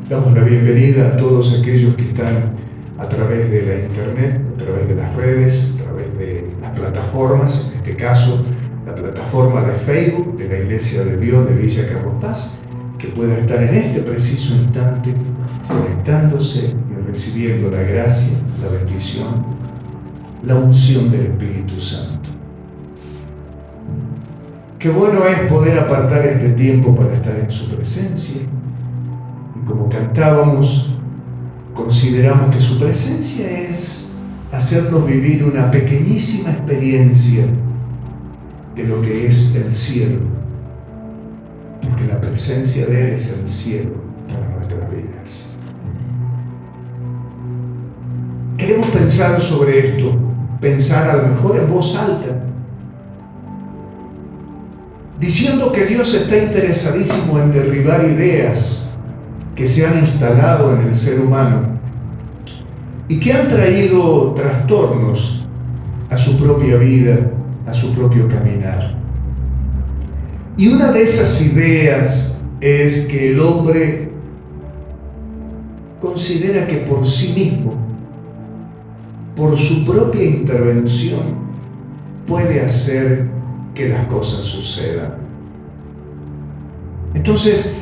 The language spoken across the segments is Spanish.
Damos la bienvenida a todos aquellos que están a través de la internet, a través de las redes, a través de las plataformas, en este caso la plataforma de Facebook de la Iglesia de Dios de Villa Carlos Paz, que pueda estar en este preciso instante conectándose y recibiendo la gracia, la bendición, la unción del Espíritu Santo. Qué bueno es poder apartar este tiempo para estar en su presencia. Y como cantábamos, consideramos que su presencia es hacernos vivir una pequeñísima experiencia de lo que es el cielo. Porque la presencia de Él es el cielo para nuestras vidas. Queremos pensar sobre esto, pensar a lo mejor en voz alta, diciendo que Dios está interesadísimo en derribar ideas que se han instalado en el ser humano y que han traído trastornos a su propia vida, a su propio caminar. Y una de esas ideas es que el hombre considera que por sí mismo, por su propia intervención, puede hacer que las cosas sucedan. Entonces,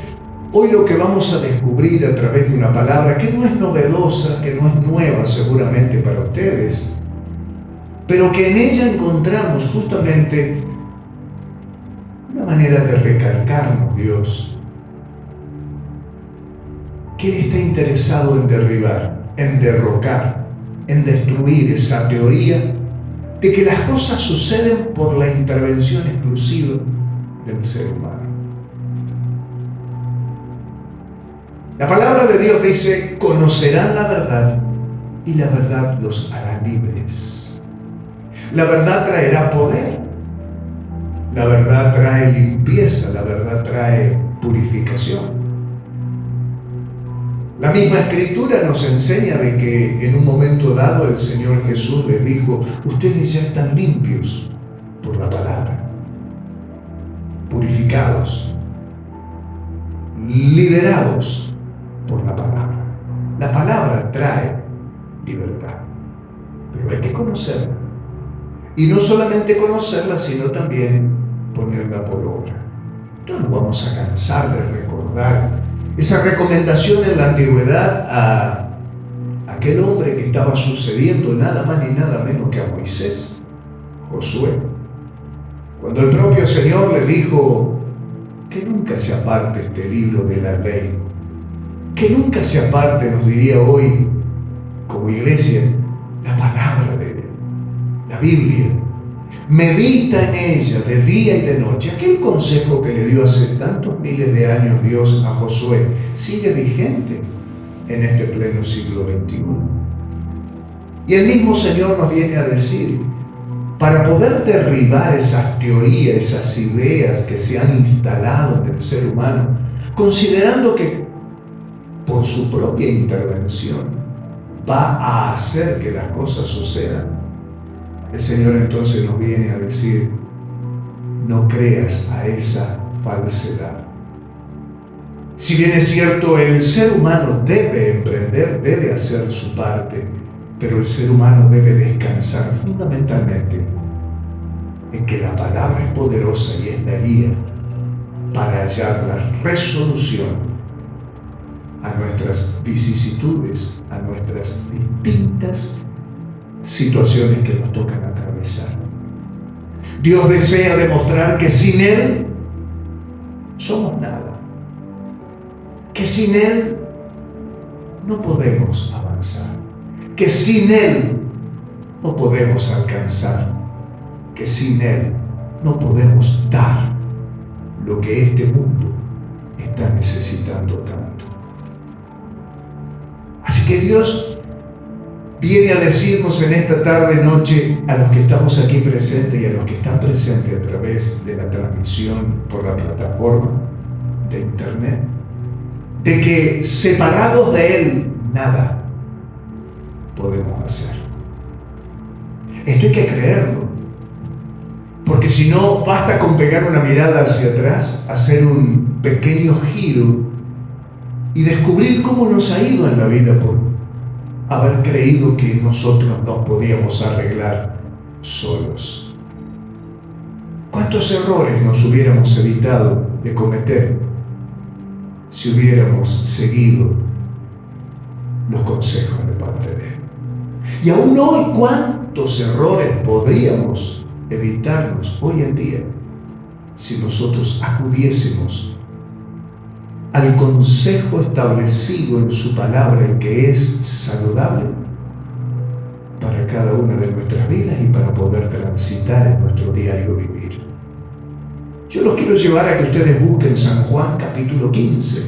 hoy lo que vamos a descubrir a través de una palabra que no es novedosa, que no es nueva seguramente para ustedes, pero que en ella encontramos justamente una manera de recalcarnos Dios, que Él está interesado en derribar, en derrocar, en destruir esa teoría de que las cosas suceden por la intervención exclusiva del ser humano. La palabra de Dios dice: conocerán la verdad y la verdad los hará libres. La verdad traerá poder, la verdad trae limpieza, la verdad trae purificación. La misma Escritura nos enseña de que en un momento dado el Señor Jesús les dijo: ustedes ya están limpios por la palabra, purificados, liberados por la palabra. La palabra trae libertad, pero hay que conocerla. Y no solamente conocerla, sino también ponerla por obra. No nos vamos a cansar de recordar esa recomendación en la antigüedad a aquel hombre que estaba sucediendo nada más ni nada menos que a Moisés, Josué. Cuando el propio Señor le dijo que nunca se aparte este libro de la ley, que nunca se aparte, nos diría hoy como iglesia, la palabra de Él, la Biblia. Medita en ella de día y de noche. Aquel consejo que le dio hace tantos miles de años Dios a Josué sigue vigente en este pleno siglo XXI. Y el mismo Señor nos viene a decir, para poder derribar esas teorías, esas ideas que se han instalado en el ser humano, considerando que por su propia intervención va a hacer que las cosas sucedan, el Señor entonces nos viene a decir: no creas a esa falsedad. Si bien es cierto, el ser humano debe emprender, debe hacer su parte, pero el ser humano debe descansar fundamentalmente en que la palabra es poderosa y es la guía para hallar la resolución a nuestras vicisitudes, a nuestras distintas situaciones que nos tocan atravesar. Dios desea demostrar que sin Él somos nada, que sin Él no podemos avanzar, que sin Él no podemos alcanzar, que sin Él no podemos dar lo que este mundo está necesitando tanto. Así que Dios viene a decirnos en esta tarde-noche a los que estamos aquí presentes y a los que están presentes a través de la transmisión por la plataforma de internet, de que separados de Él nada podemos hacer. Esto hay que creerlo, porque si no, basta con pegar una mirada hacia atrás, hacer un pequeño giro y descubrir cómo nos ha ido en la vida por haber creído que nosotros nos podíamos arreglar solos. ¿Cuántos errores nos hubiéramos evitado de cometer si hubiéramos seguido los consejos de parte de Él? Y aún hoy, ¿cuántos errores podríamos evitarnos hoy en día si nosotros acudiésemos al consejo establecido en su palabra y que es saludable para cada una de nuestras vidas y para poder transitar en nuestro diario vivir? Yo los quiero llevar a que ustedes busquen San Juan capítulo 15.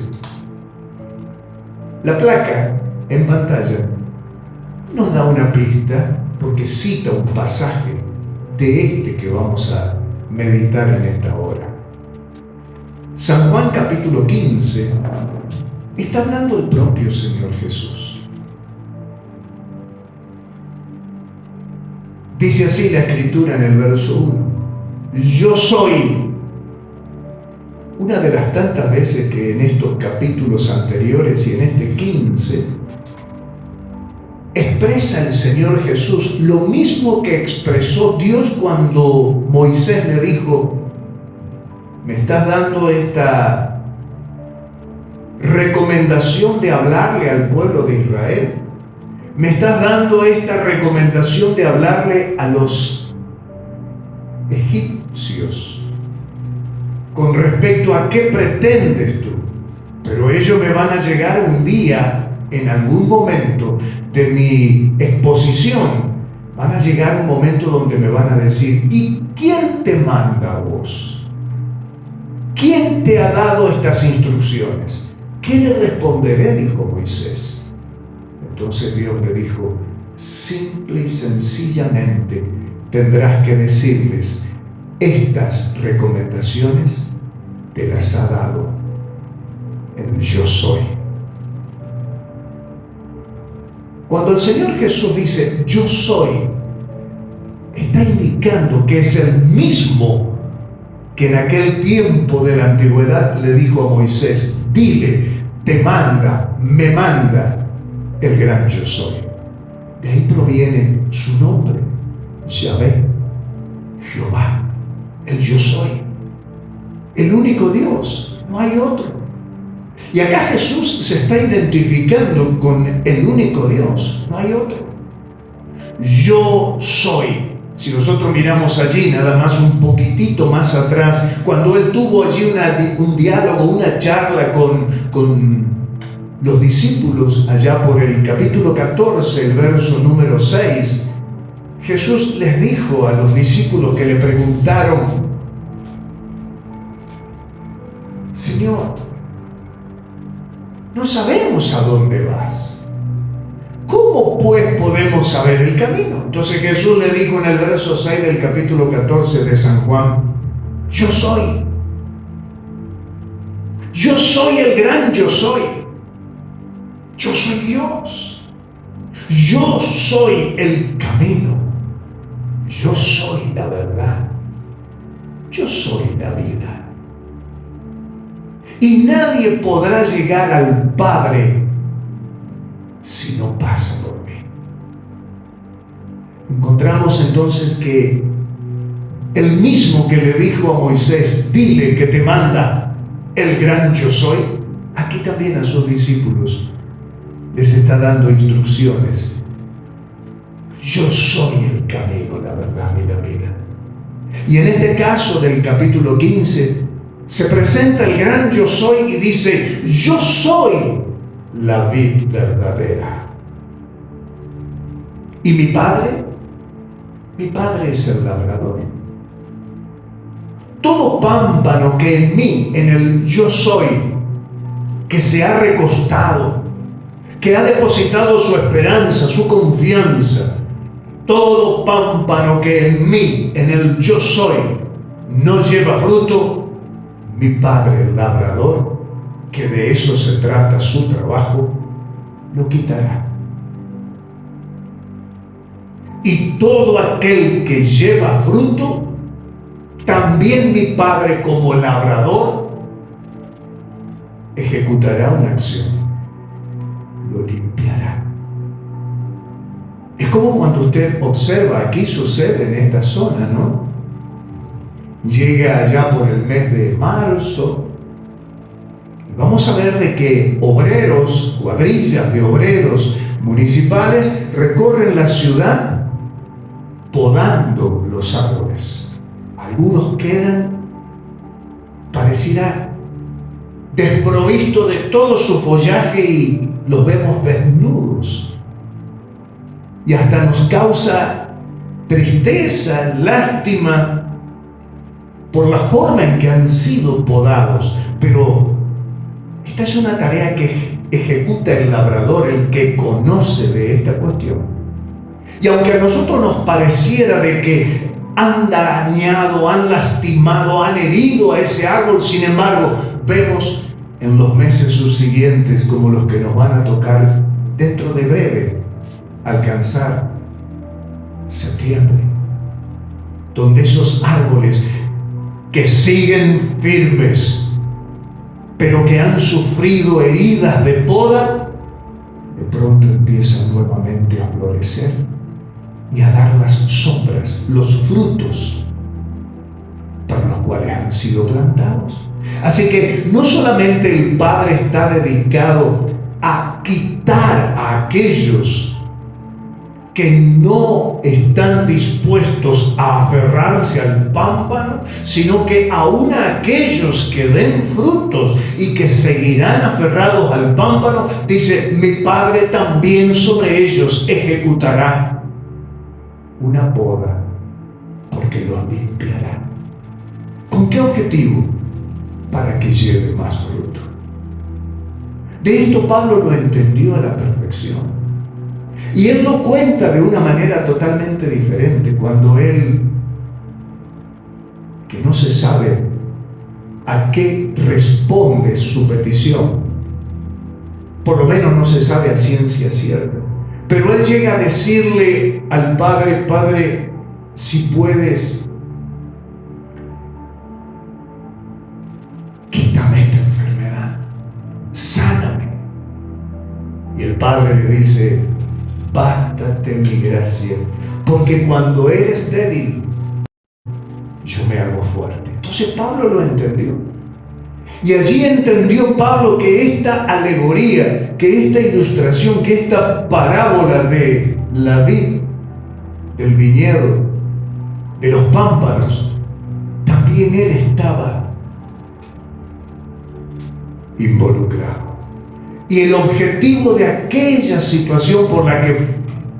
La placa en pantalla nos da una pista porque cita un pasaje de este que vamos a meditar en esta hora. San Juan capítulo 15 está hablando el propio Señor Jesús. Dice así la Escritura en el verso 1: yo soy. Una de las tantas veces que en estos capítulos anteriores y en este 15 expresa el Señor Jesús lo mismo que expresó Dios cuando Moisés le dijo: me estás dando esta recomendación de hablarle al pueblo de Israel, me estás dando esta recomendación de hablarle a los egipcios con respecto a qué pretendes tú, pero ellos me van a llegar un día, en algún momento de mi exposición, van a llegar un momento donde me van a decir: ¿y quién te manda a vos? ¿Quién te ha dado estas instrucciones? ¿Qué le responderé?, dijo Moisés. Entonces Dios le dijo: simple y sencillamente tendrás que decirles: estas recomendaciones te las ha dado el yo soy. Cuando el Señor Jesús dice yo soy, está indicando que es el mismo que en aquel tiempo de la antigüedad le dijo a Moisés: dile, te manda, me manda el gran yo soy. De ahí proviene su nombre, Yahvé, Jehová, el yo soy, el único Dios, no hay otro. Y acá Jesús se está identificando con el único Dios, no hay otro. Yo soy. Si nosotros miramos allí nada más un poquitito más atrás, cuando Él tuvo allí un diálogo, una charla con los discípulos, allá por el capítulo 14, el verso número 6, Jesús les dijo a los discípulos que le preguntaron: Señor, no sabemos a dónde vas. ¿Cómo pues podemos saber el camino? Entonces Jesús le dijo en el verso 6 del capítulo 14 de San Juan: yo soy. Yo soy el gran yo soy. Yo soy Dios. Yo soy el camino. Yo soy la verdad. Yo soy la vida. Y nadie podrá llegar al Padre si no pasa por mí. Encontramos entonces que el mismo que le dijo a Moisés: dile que te manda el gran yo soy, aquí también a sus discípulos les está dando instrucciones. Yo soy el camino, la verdad y la vida. Y en este caso del capítulo 15 se presenta el gran yo soy y dice: yo soy la vid verdadera. ¿Y mi Padre? Mi Padre es el labrador. Todo pámpano que en mí, en el yo soy, que se ha recostado, que ha depositado su esperanza, su confianza, todo pámpano que en mí, en el yo soy, no lleva fruto, mi Padre el labrador, que de eso se trata su trabajo, lo quitará. Y todo aquel que lleva fruto, también mi Padre como labrador ejecutará una acción. como cuando usted observa, aquí sucede en esta zona, ¿no? Llega allá por el mes de marzo, vamos a ver de que obreros, cuadrillas de obreros municipales recorren la ciudad podando los árboles. Algunos quedan, pareciera, desprovistos de todo su follaje y los vemos desnudos. Y hasta nos causa tristeza, lástima por la forma en que han sido podados. Pero esta es una tarea que ejecuta el labrador, el que conoce de esta cuestión. Y aunque a nosotros nos pareciera de que han dañado, han lastimado, han herido a ese árbol, sin embargo, vemos en los meses subsiguientes como los que nos van a tocar dentro de breve, alcanzar septiembre, donde esos árboles que siguen firmes, pero que han sufrido heridas de poda, de pronto empiezan nuevamente a florecer y a dar las sombras, los frutos para los cuales han sido plantados. Así que no solamente el Padre está dedicado a quitar a aquellos que no están dispuestos a aferrarse al pámpano, sino que aún a aquellos que den frutos y que seguirán aferrados al pámpano, dice, mi Padre también sobre ellos ejecutará una poda, porque los limpiará. ¿Con qué objetivo? Para que lleve más fruto. De esto Pablo lo entendió a la perfección. Y él lo cuenta de una manera totalmente diferente cuando él, que no se sabe a qué responde su petición, por lo menos no se sabe a ciencia cierta, pero él llega a decirle al Padre, Padre, si puedes, quítame esta enfermedad, sáname. Y el Padre le dice, bástate mi gracia, porque cuando eres débil, yo me hago fuerte. Entonces Pablo lo entendió. Y allí entendió Pablo que esta alegoría, que esta ilustración, que esta parábola de la vid, del viñedo, de los pámpanos, también él estaba involucrado. Y el objetivo de aquella situación por la que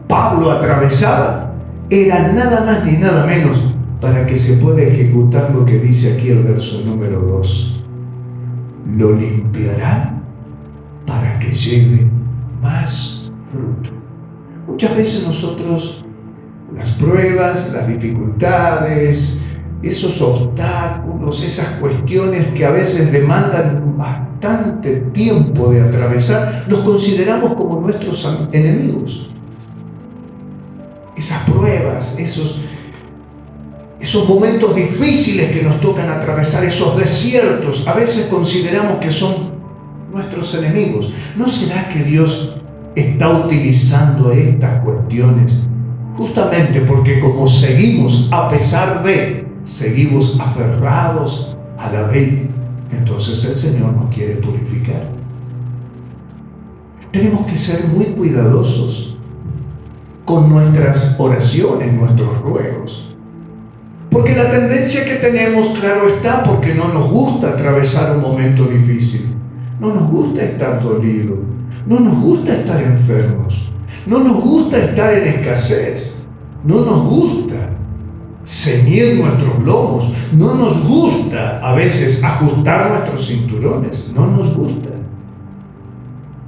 Pablo atravesaba era nada más ni nada menos para que se pueda ejecutar lo que dice aquí el verso número 2. Lo limpiará para que lleve más fruto. Muchas veces nosotros, las pruebas, las dificultades, esos obstáculos, esas cuestiones que a veces demandan bastante tiempo de atravesar, los consideramos como nuestros enemigos. Esas pruebas, esos momentos difíciles que nos tocan atravesar, esos desiertos, a veces consideramos que son nuestros enemigos. ¿No será que Dios está utilizando estas cuestiones justamente porque como seguimos, a pesar de, seguimos aferrados a la vid, entonces el Señor nos quiere purificar? Tenemos que ser muy cuidadosos con nuestras oraciones, nuestros ruegos. Porque la tendencia que tenemos, claro está, porque no nos gusta atravesar un momento difícil. No nos gusta estar dolidos. No nos gusta estar enfermos. No nos gusta estar en escasez. No nos gusta ceñir nuestros lomos. No nos gusta a veces ajustar nuestros cinturones. No nos gusta.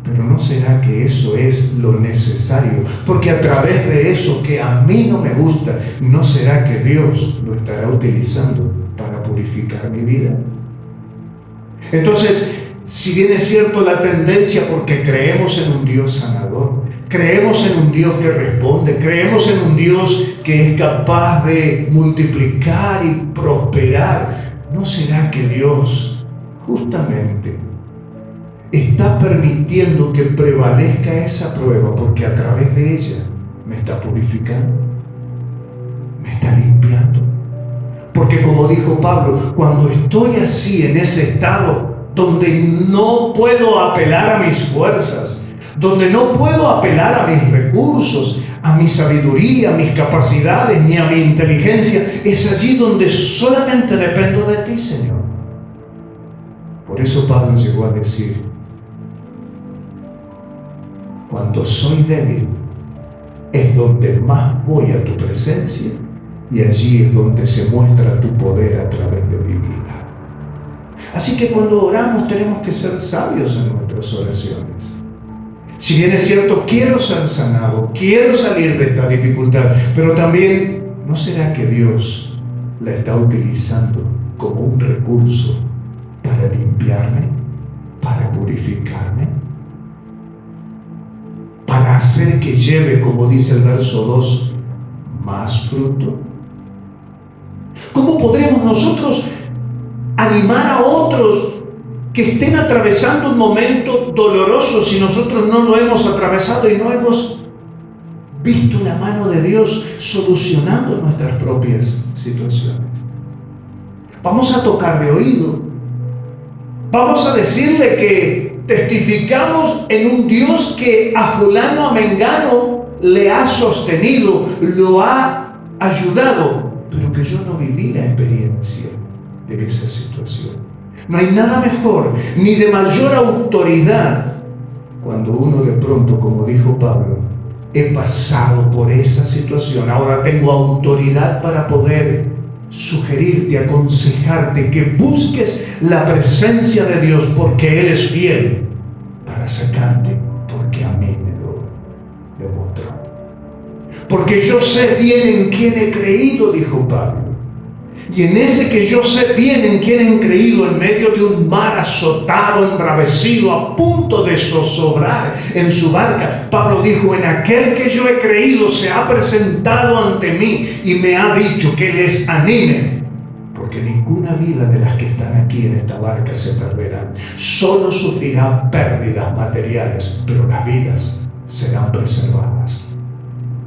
Pero ¿no será que eso es lo necesario? Porque a través de eso que a mí no me gusta, ¿no será que Dios lo estará utilizando para purificar mi vida? Entonces, si bien es cierto la tendencia, porque creemos en un Dios sanador, creemos en un Dios que responde, creemos en un Dios que es capaz de multiplicar y prosperar, ¿no será que Dios justamente está permitiendo que prevalezca esa prueba porque a través de ella me está purificando, me está limpiando. Porque como dijo Pablo, cuando estoy así en ese estado donde no puedo apelar a mis fuerzas, donde no puedo apelar a mis recursos, a mi sabiduría, a mis capacidades, ni a mi inteligencia, es allí donde solamente dependo de ti, Señor. Por eso Pablo llegó a decir, cuando soy débil, es donde más voy a tu presencia y allí es donde se muestra tu poder a través de mi vida. Así que cuando oramos tenemos que ser sabios en nuestras oraciones. Si bien es cierto, quiero ser sanado, quiero salir de esta dificultad, pero también, ¿no será que Dios la está utilizando como un recurso para limpiarme, para purificarme, para hacer que lleve, como dice el verso 2, más fruto? ¿Cómo podremos nosotros animar a otros que estén atravesando un momento doloroso si nosotros no lo hemos atravesado y no hemos visto la mano de Dios solucionando nuestras propias situaciones? Vamos a tocar de oído. Vamos a decirle que testificamos en un Dios que a fulano, a mengano le ha sostenido, lo ha ayudado, pero que yo no viví la experiencia de esa situación. No hay nada mejor ni de mayor autoridad cuando uno de pronto, como dijo Pablo, he pasado por esa situación, ahora tengo autoridad para poder sugerirte, aconsejarte que busques la presencia de Dios porque Él es fiel para sacarte, porque a mí me lo demostró. Porque yo sé bien en quién he creído, dijo Pablo. Y en ese que yo sé bien en quién he creído, en medio de un mar azotado, embravecido, a punto de zozobrar en su barca, Pablo dijo, en aquel que yo he creído se ha presentado ante mí y me ha dicho que les anime, porque ninguna vida de las que están aquí en esta barca se perderán. Solo sufrirán pérdidas materiales, pero las vidas serán preservadas.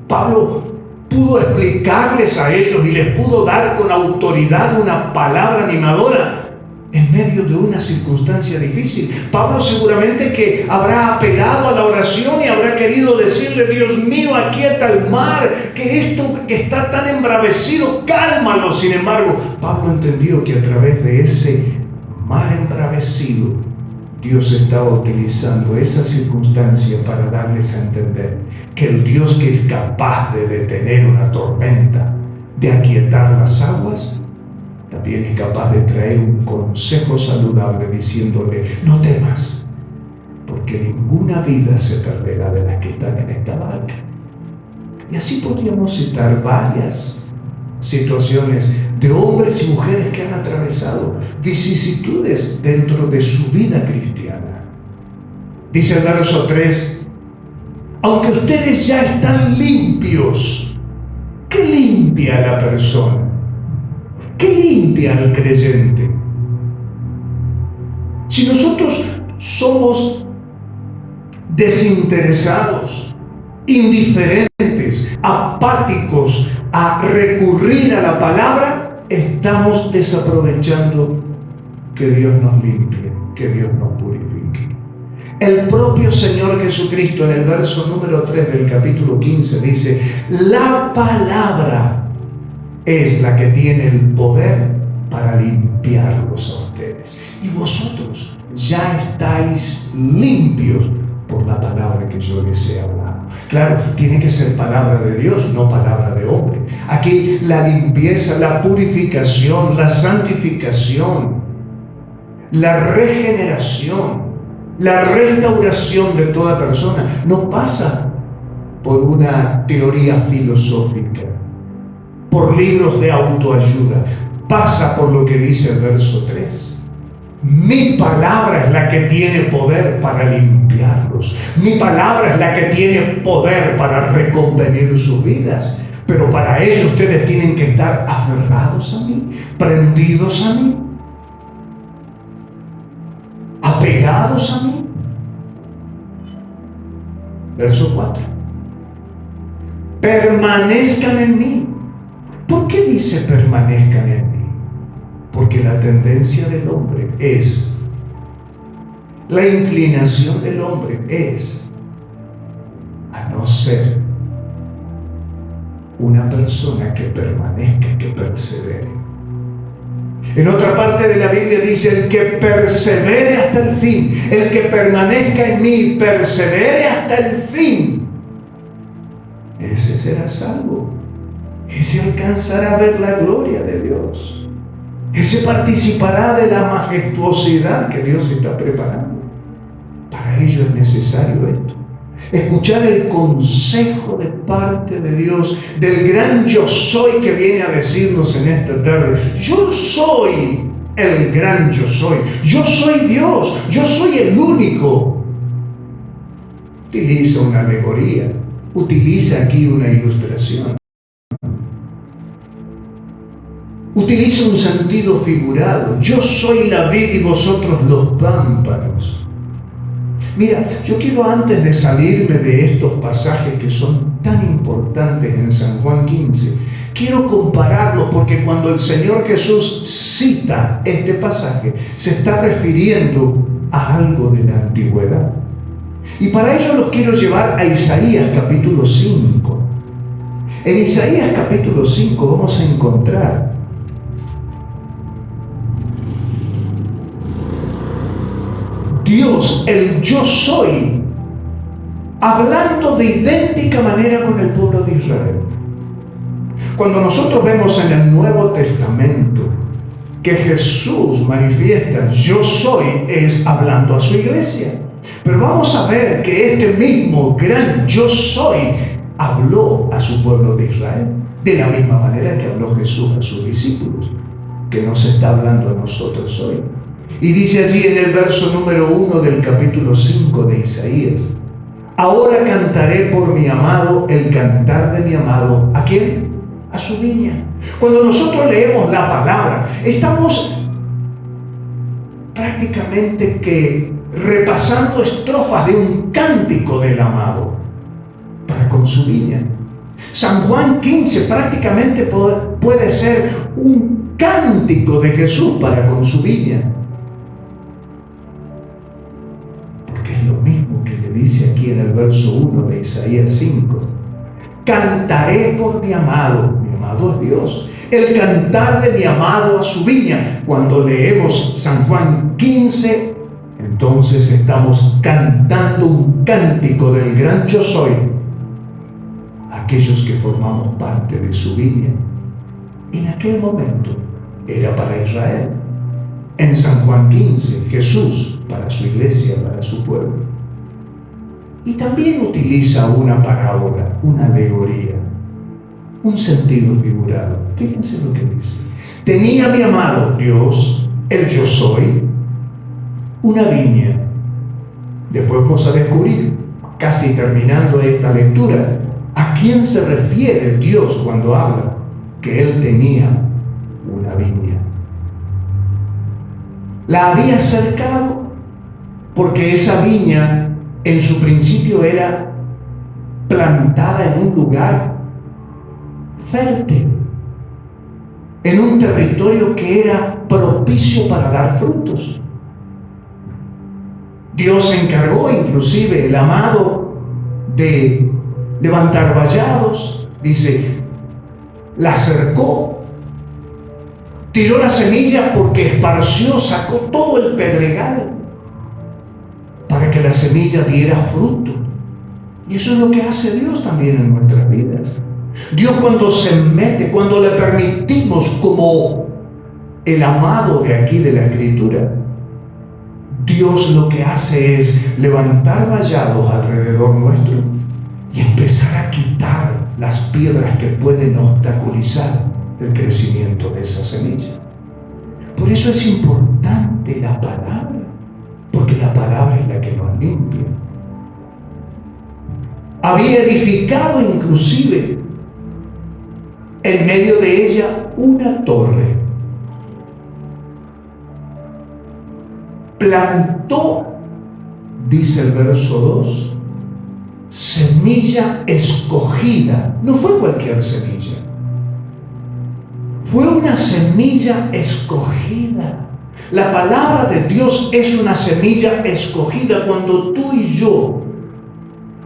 Pablo pudo explicarles a ellos y les pudo dar con autoridad una palabra animadora en medio de una circunstancia difícil. Pablo seguramente que habrá apelado a la oración y habrá querido decirle, Dios mío, aquieta el mar, que esto está tan embravecido, cálmalo. Sin embargo, Pablo entendió que a través de ese mar embravecido, Dios estaba utilizando esa circunstancia para darles a entender que el Dios que es capaz de detener una tormenta, de aquietar las aguas, también es capaz de traer un consejo saludable diciéndole, no temas, porque ninguna vida se perderá de las que están en esta barca. Y así podríamos citar varias situaciones de hombres y mujeres que han atravesado vicisitudes dentro de su vida cristiana. Dice el verso 3, aunque ustedes ya están limpios. ¿Qué limpia a la persona? ¿Qué limpia al creyente? Si nosotros somos desinteresados, indiferentes, apáticos a recurrir a la palabra, estamos desaprovechando que Dios nos limpie, que Dios nos purifique. El propio Señor Jesucristo en el verso número 3 del capítulo 15 dice, la palabra es la que tiene el poder para limpiarlos a ustedes. Y vosotros ya estáis limpios por la palabra que yo les he hablado. Claro, tiene que ser palabra de Dios, no palabra de hombre. Aquí la limpieza, la purificación, la santificación, la regeneración, la restauración de toda persona no pasa por una teoría filosófica, por libros de autoayuda. Pasa por lo que dice el verso 3. Mi palabra es la que tiene poder para limpiarlos. Mi palabra es la que tiene poder para reconvenir sus vidas. Pero para ello ustedes tienen que estar aferrados a mí, prendidos a mí, apegados a mí. Verso 4. permanezcan en mí. ¿Por qué dice permanezcan en mí? Porque la tendencia del hombre es, la inclinación del hombre es a no ser una persona que permanezca, que persevere. En otra parte de la Biblia dice, el que persevere hasta el fin, el que permanezca en mí, persevere hasta el fin, ese será salvo. Ese alcanzará a ver la gloria de Dios. Ese participará de la majestuosidad que Dios está preparando. Para ello es necesario esto. Escuchar el consejo de parte de Dios, del gran yo soy que viene a decirnos en esta tarde. Yo soy el gran yo soy. Yo soy Dios. Yo soy el único. Utiliza una alegoría. Utiliza aquí una ilustración. Utiliza un sentido figurado. Yo soy la vid y vosotros los pámpanos. Mira, yo quiero, antes de salirme de estos pasajes que son tan importantes en San Juan 15, quiero compararlos, porque cuando el Señor Jesús cita este pasaje, se está refiriendo a algo de la antigüedad. Y para ello los quiero llevar a Isaías capítulo 5. En Isaías capítulo 5 vamos a encontrar Dios, el yo soy, hablando de idéntica manera con el pueblo de Israel. Cuando nosotros vemos en el Nuevo Testamento que Jesús manifiesta yo soy, es hablando a su iglesia. Pero vamos a ver que este mismo gran yo soy habló a su pueblo de Israel, de la misma manera que habló Jesús a sus discípulos, que nos está hablando a nosotros hoy. Y dice allí en el verso número 1 del capítulo 5 de Isaías: ahora cantaré por mi amado el cantar de mi amado. ¿A quién? A su viña. Cuando nosotros leemos la palabra, estamos prácticamente que repasando estrofas de un cántico del amado para con su viña. San Juan 15 prácticamente puede ser un cántico de Jesús para con su viña. Es lo mismo que le dice aquí en el verso 1 de Isaías 5. Cantaré por mi amado es Dios, el cantar de mi amado a su viña. Cuando leemos San Juan 15, entonces estamos cantando un cántico del gran yo soy, aquellos que formamos parte de su viña. En aquel momento era para Israel. En San Juan 15, Jesús para su iglesia, para su pueblo. Y también utiliza una parábola, una alegoría, un sentido figurado. Fíjense lo que dice. Tenía mi amado Dios, el yo soy, una viña. Después vamos a descubrir, casi terminando esta lectura, a quién se refiere Dios cuando habla que Él tenía una viña. La había cercado porque esa viña en su principio era plantada en un lugar fértil, en un territorio que era propicio para dar frutos. Dios se encargó, inclusive el amado, de levantar vallados, dice, la cercó, tiró la semilla porque esparció, sacó todo el pedregal para que la semilla diera fruto. Y eso es lo que hace Dios también en nuestras vidas. Dios, cuando se mete, cuando le permitimos, como el amado de aquí de la Escritura, Dios lo que hace es levantar vallados alrededor nuestro y empezar a quitar las piedras que pueden obstaculizar el crecimiento de esa semilla. Por eso es importante la palabra, porque la palabra es la que nos limpia. Había edificado inclusive en medio de ella una torre. Plantó, dice el verso 2, semillas semilla escogida. No fue cualquier semilla. Fue una semilla escogida. La palabra de Dios es una semilla escogida. Cuando tú y yo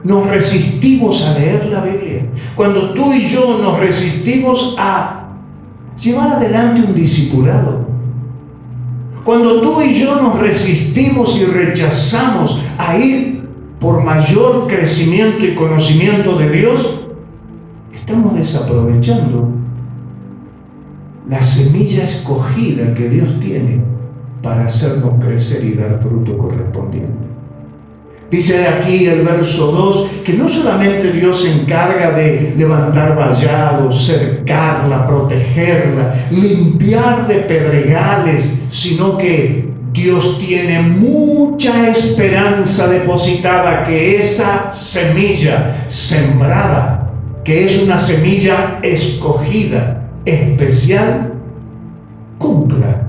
nos resistimos a leer la Biblia, cuando tú y yo nos resistimos a llevar adelante un discipulado, cuando tú y yo nos resistimos y rechazamos a ir por mayor crecimiento y conocimiento de Dios, estamos desaprovechando la semilla escogida que Dios tiene para hacernos crecer y dar fruto correspondiente. Dice aquí el verso 2 que no solamente Dios se encarga de levantar vallados, cercarla, protegerla, limpiar de pedregales, sino que Dios tiene mucha esperanza depositada que esa semilla sembrada, que es una semilla escogida, especial, cumpla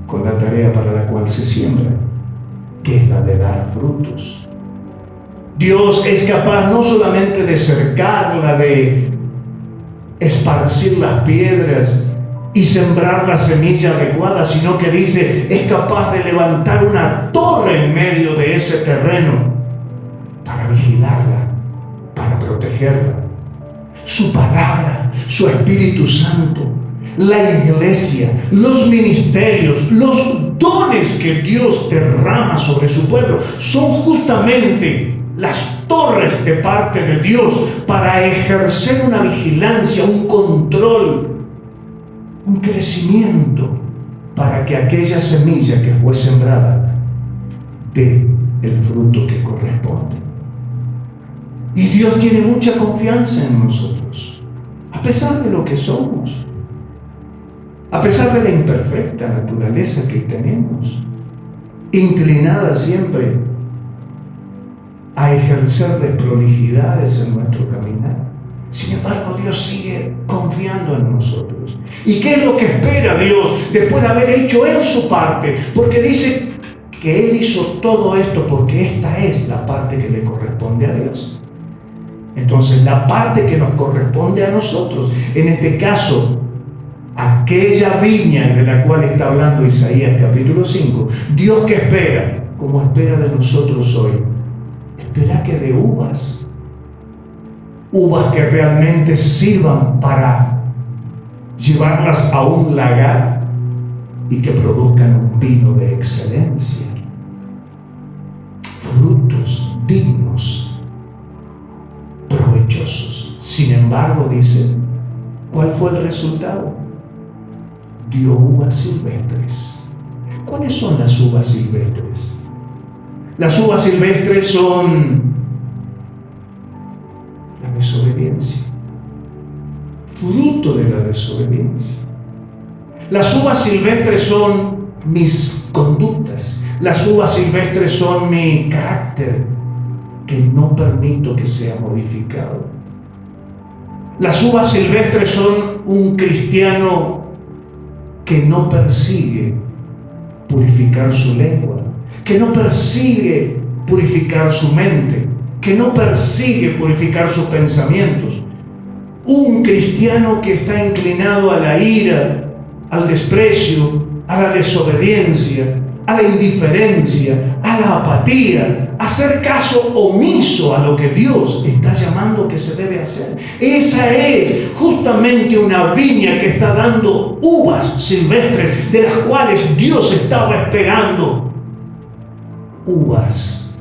con la tarea para la cual se siembra, que es la de dar frutos. Dios es capaz no solamente de cercarla, de esparcir las piedras y sembrar la semilla adecuada, sino que dice, es capaz de levantar una torre en medio de ese terreno para vigilarla, para protegerla. Su palabra, su Espíritu Santo, la iglesia, los ministerios, los dones que Dios derrama sobre su pueblo son justamente las torres de parte de Dios para ejercer una vigilancia, un control, un crecimiento para que aquella semilla que fue sembrada dé el fruto que corresponde. Y Dios tiene mucha confianza en nosotros, a pesar de lo que somos. A pesar de la imperfecta naturaleza que tenemos, inclinada siempre a ejercer desprolijidades en nuestro caminar, sin embargo Dios sigue confiando en nosotros. ¿Y qué es lo que espera Dios después de haber hecho Él su parte? Porque dice que Él hizo todo esto porque esta es la parte que le corresponde a Dios. Entonces la parte que nos corresponde a nosotros, en este caso, aquella viña de la cual está hablando Isaías capítulo 5, Dios que espera, como espera de nosotros hoy, espera que dé uvas que realmente sirvan para llevarlas a un lagar y que produzcan un vino de excelencia, frutos dignos, provechosos. Sin embargo, dice, ¿cuál fue el resultado? Dio uvas silvestres. ¿Cuáles son las uvas silvestres? Las uvas silvestres son la desobediencia, fruto de la desobediencia. Las uvas silvestres son mis conductas. Las uvas silvestres son mi carácter, que no permito que sea modificado. Las uvas silvestres son un cristiano que no persigue purificar su lengua, que no persigue purificar su mente, que no persigue purificar sus pensamientos. Un cristiano que está inclinado a la ira, al desprecio, a la desobediencia, a la indiferencia, a la apatía, a hacer caso omiso a lo que Dios está llamando que se debe hacer. Esa es justamente una viña que está dando uvas silvestres, de las cuales Dios estaba esperando uvas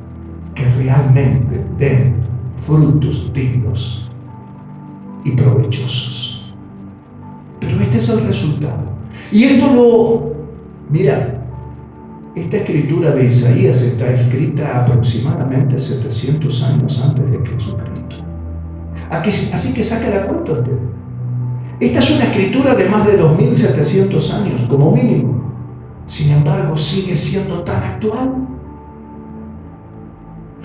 que realmente den frutos dignos y provechosos. Pero este es el resultado. Y esto mira, esta escritura de Isaías está escrita aproximadamente 700 años antes de Jesucristo. Así que saque la cuenta usted. Esta es una escritura de más de 2700 años, como mínimo. Sin embargo, sigue siendo tan actual.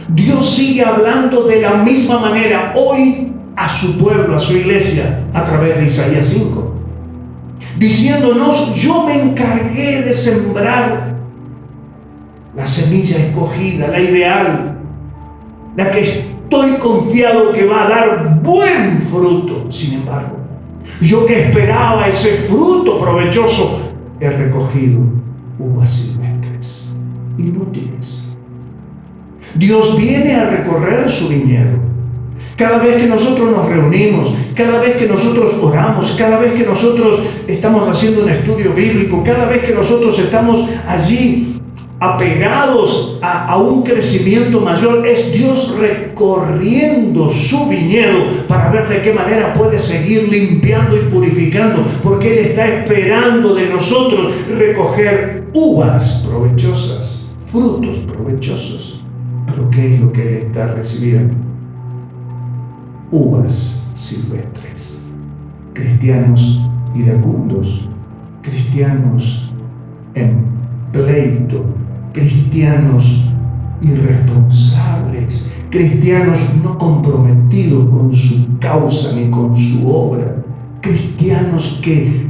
Dios sigue hablando de la misma manera hoy a su pueblo, a su iglesia, a través de Isaías 5. Diciéndonos, yo me encargué de sembrar la semilla escogida, la ideal, la que estoy confiado que va a dar buen fruto. Sin embargo, yo que esperaba ese fruto provechoso, he recogido uvas silvestres, inútiles. Dios viene a recorrer su viñedo. Cada vez que nosotros nos reunimos, cada vez que nosotros oramos, cada vez que nosotros estamos haciendo un estudio bíblico, cada vez que nosotros estamos allí apegados a un crecimiento mayor, es Dios recorriendo su viñedo para ver de qué manera puede seguir limpiando y purificando, porque Él está esperando de nosotros recoger uvas provechosas, frutos provechosos. Pero ¿qué es lo que Él está recibiendo? Uvas silvestres, cristianos iracundos, cristianos en pleito, cristianos irresponsables, cristianos no comprometidos con su causa ni con su obra, cristianos que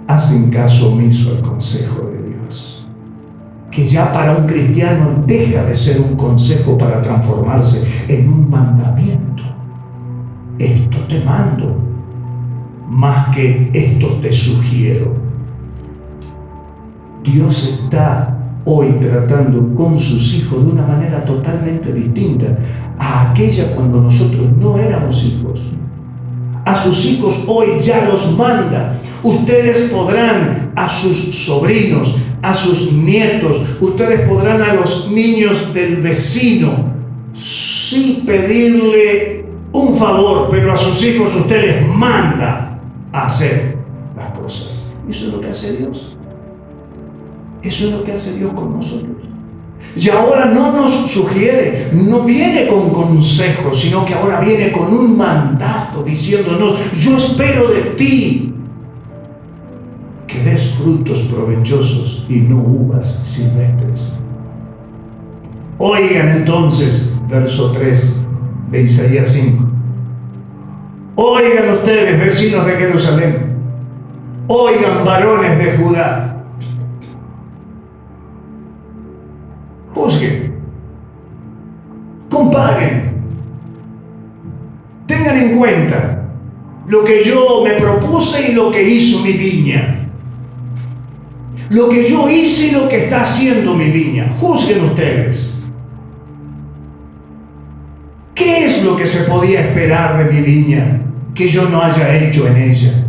hacen caso omiso al consejo de Dios. Que ya para un cristiano deja de ser un consejo para transformarse en un mandamiento. Esto te mando, más que esto te sugiero. Dios está hoy tratando con sus hijos de una manera totalmente distinta a aquella cuando nosotros no éramos hijos. A sus hijos hoy ya los manda. Ustedes podrán a sus sobrinos, a sus nietos, ustedes podrán a los niños del vecino, sí pedirle un favor, pero a sus hijos usted les manda a hacer las cosas. Eso es lo que hace Dios. Eso es lo que hace Dios con nosotros. Y ahora no nos sugiere, no viene con consejos, sino que ahora viene con un mandato diciéndonos: yo espero de ti que des frutos provechosos y no uvas silvestres. Oigan entonces, verso 3 de Isaías 5. Oigan ustedes, vecinos de Jerusalén. Oigan, varones de Judá. Juzguen, comparen, tengan en cuenta lo que yo me propuse y lo que hizo mi viña, lo que yo hice y lo que está haciendo mi viña. Juzguen ustedes. ¿Qué es lo que se podía esperar de mi viña que yo no haya hecho en ella?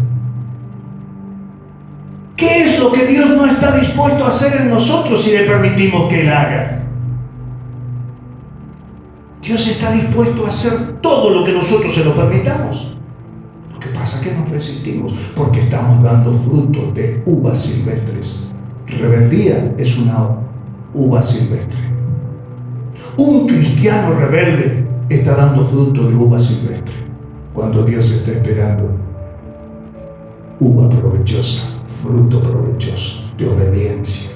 ¿Qué es lo que Dios no está dispuesto a hacer en nosotros si le permitimos que Él haga? Dios está dispuesto a hacer todo lo que nosotros se lo permitamos. Lo que pasa es que nos resistimos porque estamos dando frutos de uvas silvestres. Rebeldía es una uva silvestre. Un cristiano rebelde está dando fruto de uva silvestre cuando Dios está esperando uva provechosa, fruto provechoso de obediencia.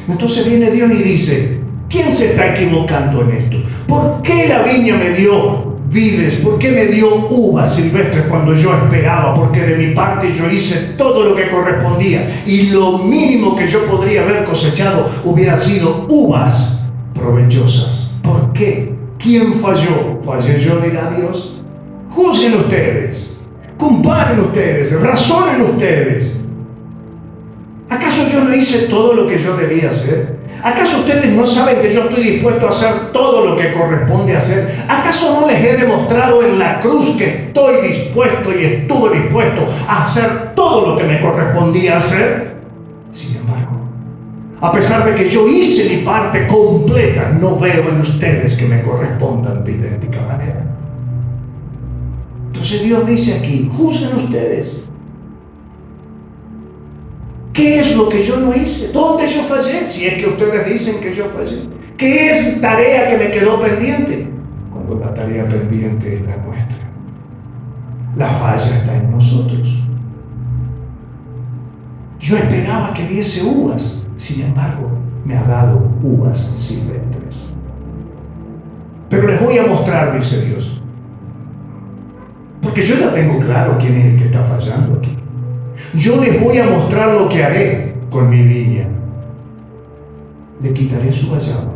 Entonces viene Dios y dice: ¿quién se está equivocando en esto? ¿Por qué la viña me dio vides? ¿Por qué me dio uvas silvestres cuando yo esperaba? Porque de mi parte yo hice todo lo que correspondía y lo mínimo que yo podría haber cosechado hubiera sido uvas provechosas. ¿Por qué? ¿Quién falló? ¿Fallé yo, dirá Dios? Juzguen ustedes, comparen ustedes, razonen ustedes. ¿Acaso yo no hice todo lo que yo debía hacer? ¿Acaso ustedes no saben que yo estoy dispuesto a hacer todo lo que corresponde hacer? ¿Acaso no les he demostrado en la cruz que estoy dispuesto y estuve dispuesto a hacer todo lo que me correspondía hacer? Sin embargo, a pesar de que yo hice mi parte completa, no veo en ustedes que me correspondan de idéntica manera. Entonces Dios dice aquí: juzguen ustedes. ¿Qué es lo que yo no hice? ¿Dónde yo fallé? Si es que ustedes dicen que yo fallé. ¿Qué es tarea que me quedó pendiente? Cuando la tarea pendiente es la nuestra. La falla está en nosotros. Yo esperaba que diese uvas, sin embargo, me ha dado uvas silvestres. Pero les voy a mostrar, dice Dios, porque yo ya tengo claro quién es el que está fallando aquí. Yo les voy a mostrar lo que haré con mi viña. Le quitaré su vallado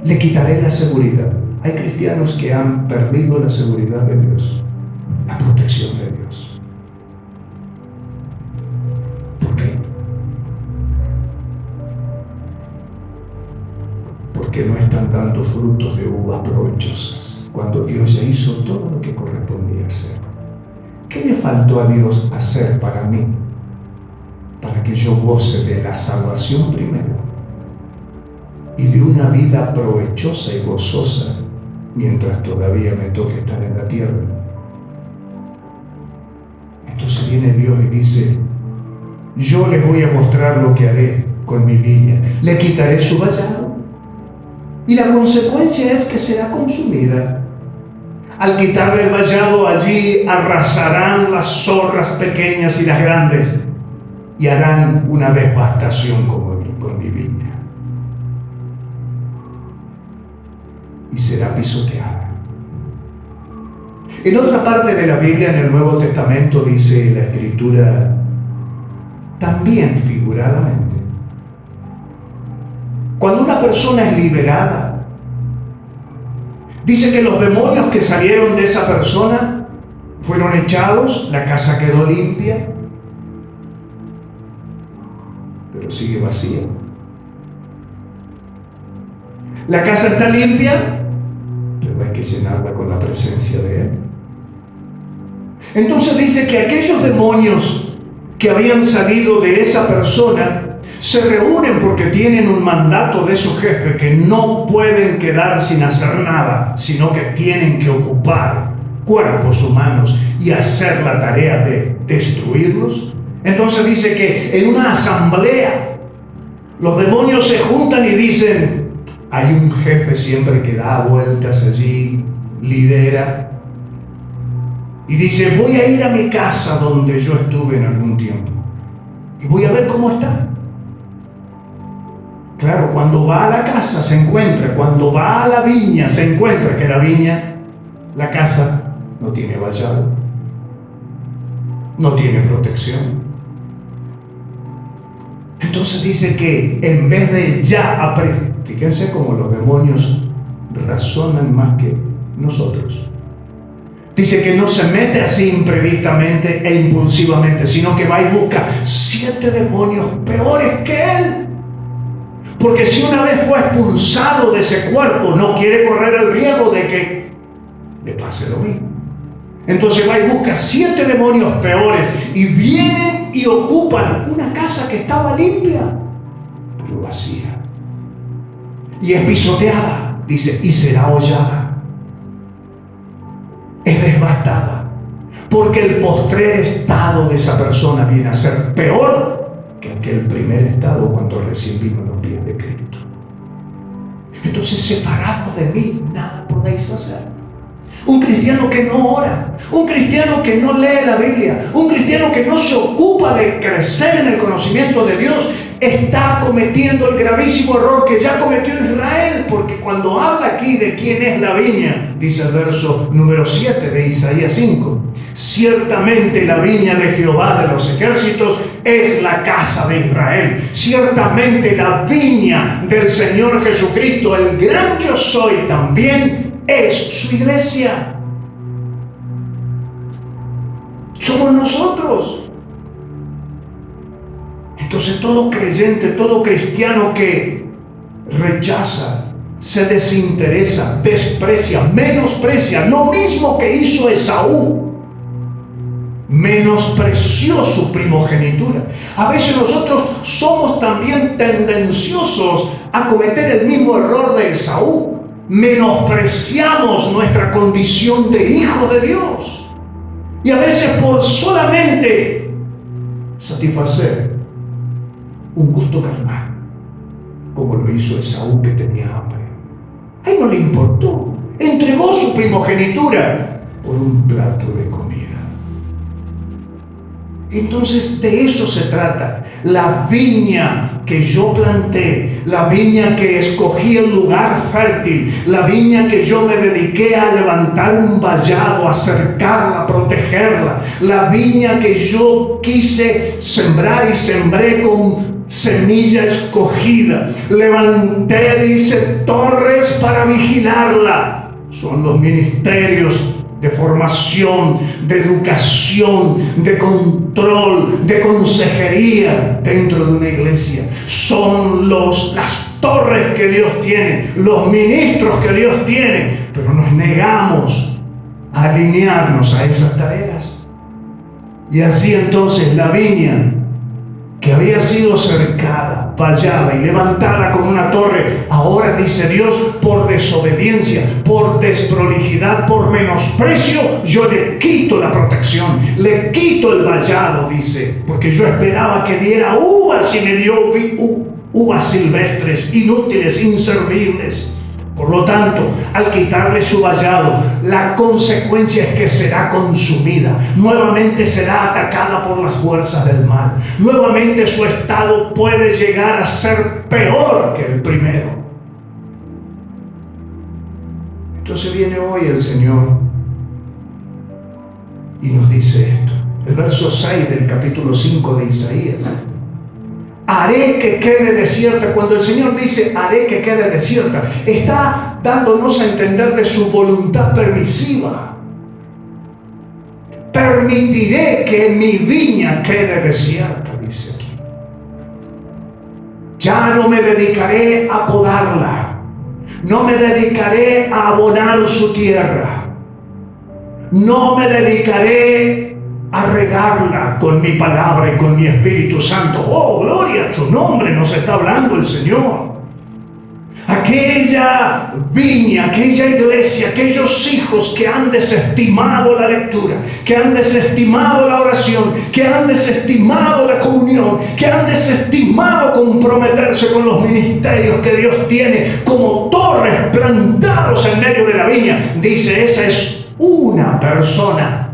Le quitaré la seguridad. Hay cristianos que han perdido la seguridad de Dios, la protección de Dios. ¿Por qué? Porque no están dando frutos de uvas provechosas, cuando Dios ya hizo todo lo que correspondía hacer. ¿Qué le faltó a Dios hacer para mí? Para que yo goce de la salvación primero y de una vida provechosa y gozosa mientras todavía me toque estar en la tierra. Entonces viene Dios y dice: yo les voy a mostrar lo que haré con mi viña. Le quitaré su vallado y la consecuencia es que será consumida. Al quitarle el vallado, allí arrasarán las zorras pequeñas y las grandes y harán una devastación con mi viña. Y será pisoteada. En otra parte de la Biblia, en el Nuevo Testamento, dice la Escritura, también figuradamente, cuando una persona es liberada, dice que los demonios que salieron de esa persona fueron echados, la casa quedó limpia, pero sigue vacía. La casa está limpia, pero hay que llenarla con la presencia de Él. Entonces dice que aquellos demonios que habían salido de esa persona se reúnen porque tienen un mandato de su jefe que no pueden quedar sin hacer nada, sino que tienen que ocupar cuerpos humanos y hacer la tarea de destruirlos. Entonces dice que en una asamblea los demonios se juntan y dicen: hay un jefe siempre que da vueltas allí, lidera, y dice: voy a ir a mi casa donde yo estuve en algún tiempo y voy a ver cómo está. Claro, cuando va a la casa se encuentra, cuando va a la viña se encuentra que la viña, la casa, no tiene vallado, no tiene protección. Entonces dice que en vez de ya fíjense cómo los demonios razonan más que nosotros. Dice que no se mete así imprevistamente e impulsivamente, sino que va y busca 7 demonios peores que él. Porque si una vez fue expulsado de ese cuerpo, no quiere correr el riesgo de que le pase lo mismo. Entonces va y busca 7 demonios peores y vienen y ocupan una casa que estaba limpia, pero vacía. Y es pisoteada, dice, y será hollada. Es devastada, porque el postrer estado de esa persona viene a ser peor que aquel primer estado cuando recién vino a los pies de Cristo. Entonces, separados de mí, nada podéis hacer. Un cristiano que no ora, un cristiano que no lee la Biblia, un cristiano que no se ocupa de crecer en el conocimiento de Dios, está cometiendo el gravísimo error que ya cometió Israel, porque cuando habla aquí de quién es la viña, dice el verso número 7 de Isaías 5, ciertamente la viña de Jehová de los ejércitos es la casa de Israel. Ciertamente la viña del Señor Jesucristo, el gran yo soy, también es su iglesia. Somos nosotros. Entonces todo creyente, todo cristiano que rechaza, se desinteresa, desprecia, menosprecia, lo mismo que hizo Esaú, menospreció su primogenitura. A veces nosotros somos también tendenciosos a cometer el mismo error de Esaú. Menospreciamos nuestra condición de hijo de Dios. Y a veces por solamente satisfacer un gusto carnal, como lo hizo Esaú, que tenía hambre. A él no le importó. Entregó su primogenitura por un plato de comida. Entonces de eso se trata. La viña que yo planté, la viña que escogí el lugar fértil, la viña que yo me dediqué a levantar un vallado, a cercarla, a protegerla, la viña que yo quise sembrar y sembré con semilla escogida. Levanté, dice, torres para vigilarla. Son los ministerios de formación, de educación, de control, de consejería dentro de una iglesia. Son las torres que Dios tiene, los ministros que Dios tiene, pero nos negamos a alinearnos a esas tareas. Y así entonces la viña, que había sido cercada, vallada y levantada como una torre, ahora, dice Dios, por desobediencia, por desprolijidad, por menosprecio, yo le quito la protección, le quito el vallado, dice, porque yo esperaba que diera uvas y me dio uvas silvestres, inútiles, inservibles. Por lo tanto, al quitarle su vallado, la consecuencia es que será consumida. Nuevamente será atacada por las fuerzas del mal. Nuevamente su estado puede llegar a ser peor que el primero. Entonces viene hoy el Señor y nos dice esto. El verso 6 del capítulo 5 de Isaías. Haré que quede desierta. Cuando el Señor dice haré que quede desierta, está dándonos a entender de su voluntad permisiva. Permitiré que mi viña quede desierta, dice aquí. Ya no me dedicaré a podarla, no me dedicaré a abonar su tierra, no me dedicaré a regarla con mi palabra y con mi Espíritu Santo. Oh, gloria a tu nombre, nos está hablando el Señor. Aquella viña, aquella iglesia, aquellos hijos que han desestimado la lectura, que han desestimado la oración, que han desestimado la comunión, que han desestimado comprometerse con los ministerios que Dios tiene como torres plantados en medio de la viña. Dice, esa es una persona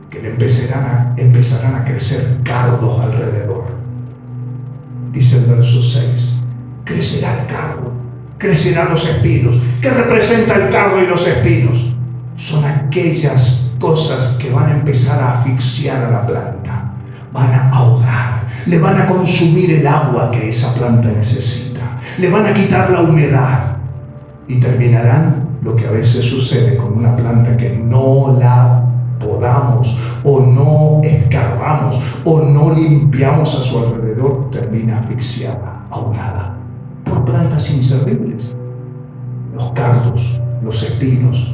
que le empezarán a crecer cardos alrededor. Dice el verso 6, crecerá el cardo, crecerán los espinos. ¿Qué representa el cardo y los espinos? Son aquellas cosas que van a empezar a asfixiar a la planta, van a ahogar, le van a consumir el agua que esa planta necesita, le van a quitar la humedad y terminarán lo que a veces sucede con una planta que no la podamos o no escarbamos o no limpiamos a su alrededor, termina asfixiada, ahogada por plantas inservibles, los cardos, los espinos.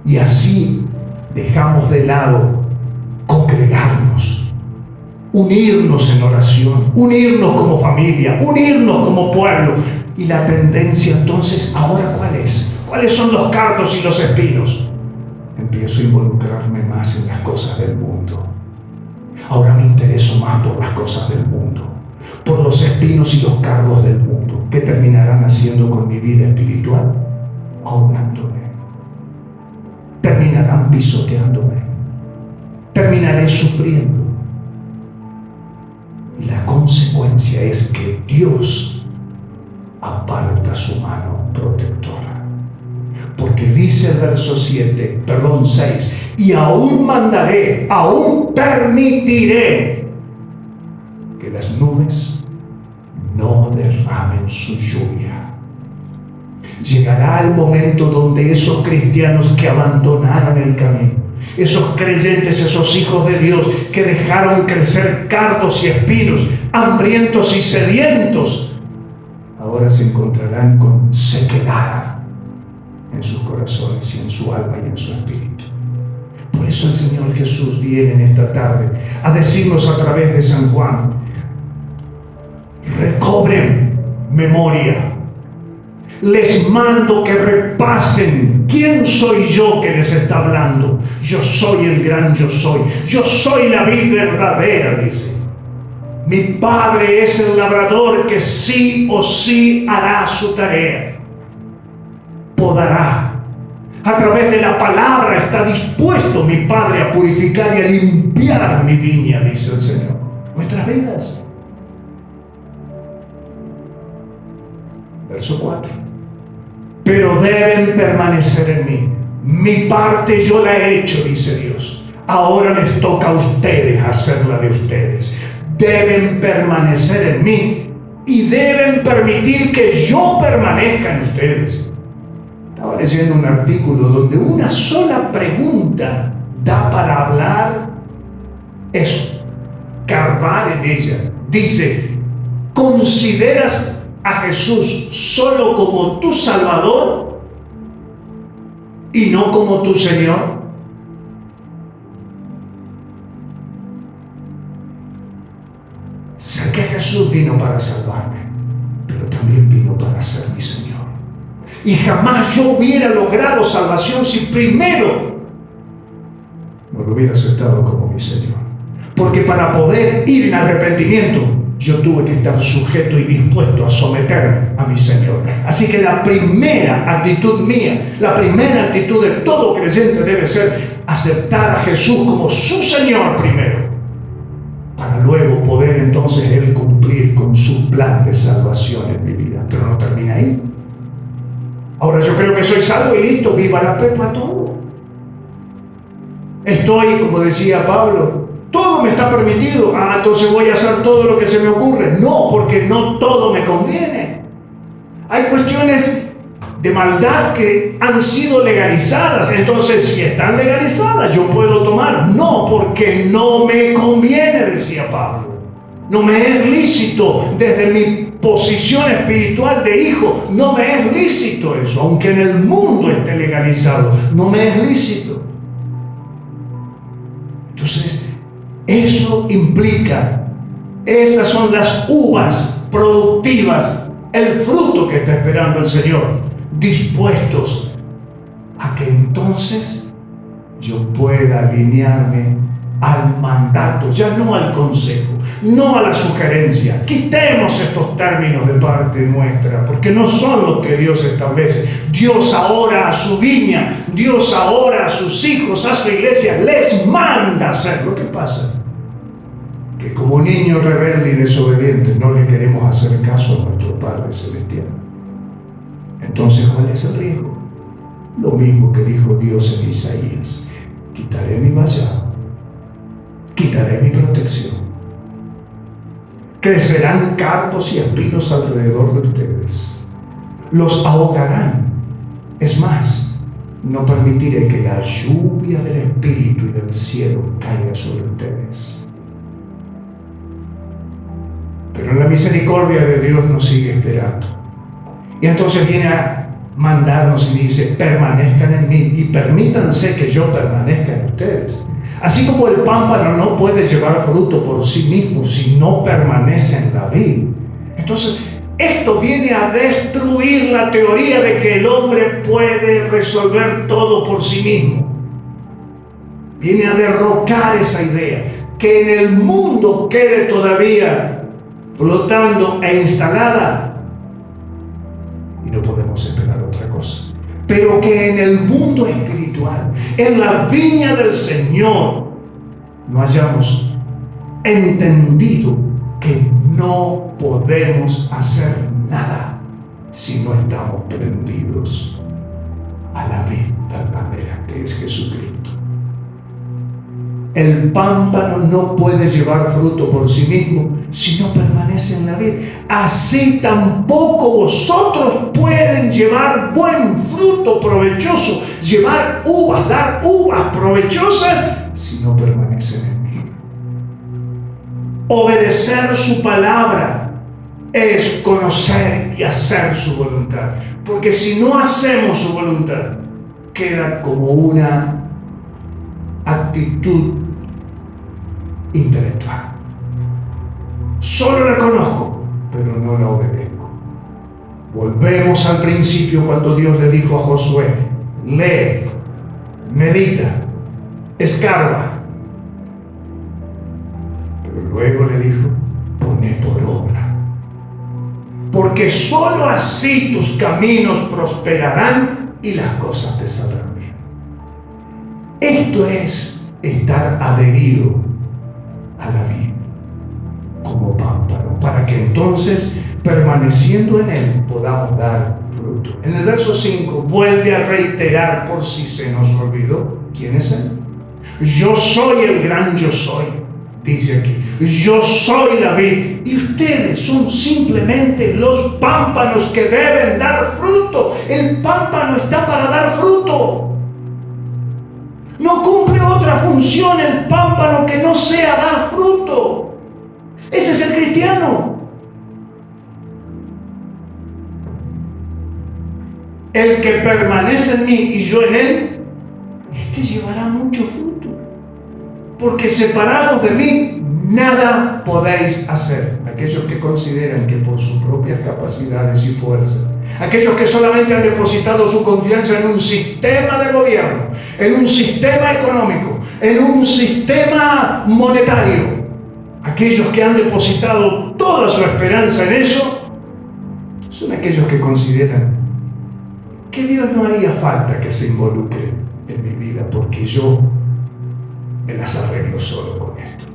Y así dejamos de lado congregarnos, unirnos en oración, unirnos como familia, unirnos como pueblo. Y la tendencia entonces, ¿ahora cuál es? ¿Cuáles son los cardos y los espinos? Empiezo a involucrarme más en las cosas del mundo. Ahora me intereso más por las cosas del mundo, por los espinos y los cardos del mundo. ¿Qué terminarán haciendo con mi vida espiritual? Ahogándome. Terminarán pisoteándome. Terminaré sufriendo. Y la consecuencia es que Dios aparta su mano protectora. Porque dice el verso 6, y aún mandaré, aún permitiré que las nubes no derramen su lluvia. Llegará el momento donde esos cristianos que abandonaron el camino, esos creyentes, esos hijos de Dios que dejaron crecer cardos y espinos, hambrientos y sedientos, ahora se encontrarán con sequedad en sus corazones y en su alma y en su espíritu. Por eso el Señor Jesús viene en esta tarde a decirnos a través de San Juan: recobren memoria. Les mando que repasen quién soy yo que les está hablando. Yo soy el gran yo soy. Yo soy la vid verdadera, dice. Mi Padre es el labrador que sí o sí hará su tarea. Podará. A través de la palabra está dispuesto mi Padre a purificar y a limpiar mi viña, dice el Señor. Nuestras vidas. Verso 4. Pero deben permanecer en mí. Mi parte yo la he hecho, dice Dios. Ahora les toca a ustedes hacer la de ustedes. deben permanecer en mí y deben permitir que yo permanezca en ustedes. Estaba leyendo un artículo donde una sola pregunta da para hablar eso, carvar en ella. Dice: ¿consideras a Jesús solo como tu Salvador y no como tu Señor? Sé que Jesús vino para salvarme, pero también vino para ser mi Señor. Y jamás yo hubiera logrado salvación si primero no lo hubiera aceptado como mi Señor. Porque para poder ir en arrepentimiento, yo tuve que estar sujeto y dispuesto a someterme a mi Señor. Así que la primera actitud mía, la primera actitud de todo creyente debe ser aceptar a Jesús como su Señor primero, para luego poder entonces Él cumplir con su plan de salvación en mi vida. Pero no termina ahí. Ahora yo creo que soy salvo y listo, viva la pepa todo. Estoy, como decía Pablo, todo me está permitido, entonces voy a hacer todo lo que se me ocurre. No, porque no todo me conviene. Hay cuestiones de maldad que han sido legalizadas, entonces si están legalizadas yo puedo tomar. No, porque no me conviene, decía Pablo. No me es lícito desde mi posición espiritual de hijo, no me es lícito eso, aunque en el mundo esté legalizado, no me es lícito. Entonces, eso implica, esas son las uvas productivas, el fruto que está esperando el Señor, dispuestos a que entonces yo pueda alinearme al mandato, ya no al consejo, no a la sugerencia. Quitemos estos términos de parte nuestra, porque no son los que Dios establece. Dios ahora a su viña, Dios ahora a sus hijos, a su iglesia, les manda hacer. Lo que pasa que como niños rebeldes y desobedientes no le queremos hacer caso a nuestro Padre Celestial. Entonces, ¿cuál es el riesgo? Lo mismo que dijo Dios en Isaías: quitaré mi vallado, quitaré mi protección. Crecerán cardos y espinos alrededor de ustedes. Los ahogarán. Es más, no permitiré que la lluvia del Espíritu y del cielo caiga sobre ustedes. Pero la misericordia de Dios nos sigue esperando. Y entonces viene a mandarnos y dice: permanezcan en mí y permítanse que yo permanezca en ustedes. Así como el pámpano no puede llevar fruto por sí mismo si no permanece en la vid. Entonces, esto viene a destruir la teoría de que el hombre puede resolver todo por sí mismo. Viene a derrocar esa idea. Que en el mundo quede todavía flotando e instalada, y no podemos esperar otra cosa. Pero que en el mundo espiritual, en la viña del Señor, no hayamos entendido que no podemos hacer nada si no estamos prendidos a la vid verdadera, que es Jesucristo. El pámpano no puede llevar fruto por sí mismo si no permanece en la vid. Así tampoco vosotros pueden llevar buen fruto provechoso, llevar uvas, dar uvas provechosas si no permanecen en mí. Obedecer su palabra es conocer y hacer su voluntad. Porque si no hacemos su voluntad, queda como una actitud intelectual. Solo la conozco, pero no la obedezco. Volvemos al principio cuando Dios le dijo a Josué: lee, medita, escarba. Pero luego le dijo: pone por obra. Porque solo así tus caminos prosperarán y las cosas te saldrán bien. Esto es estar adherido a la vid como pámpano, para que entonces, permaneciendo en él, podamos dar fruto. En el verso 5 vuelve a reiterar, por si se nos olvidó, ¿quién es él? Yo soy el gran yo soy, dice aquí. Yo soy la vid y ustedes son simplemente los pámpanos que deben dar fruto. El pámpano está para dar fruto. No cumple otra función el pámpano que no sea dar fruto. Ese es el cristiano. El que permanece en mí y yo en él, este llevará mucho fruto. Porque separados de mí, nada podéis hacer. Aquellos que consideran que por sus propias capacidades y fuerzas, aquellos que solamente han depositado su confianza en un sistema de gobierno, en un sistema económico, en un sistema monetario, aquellos que han depositado toda su esperanza en eso, son aquellos que consideran que Dios no haría falta que se involucre en mi vida porque yo me las arreglo solo con esto.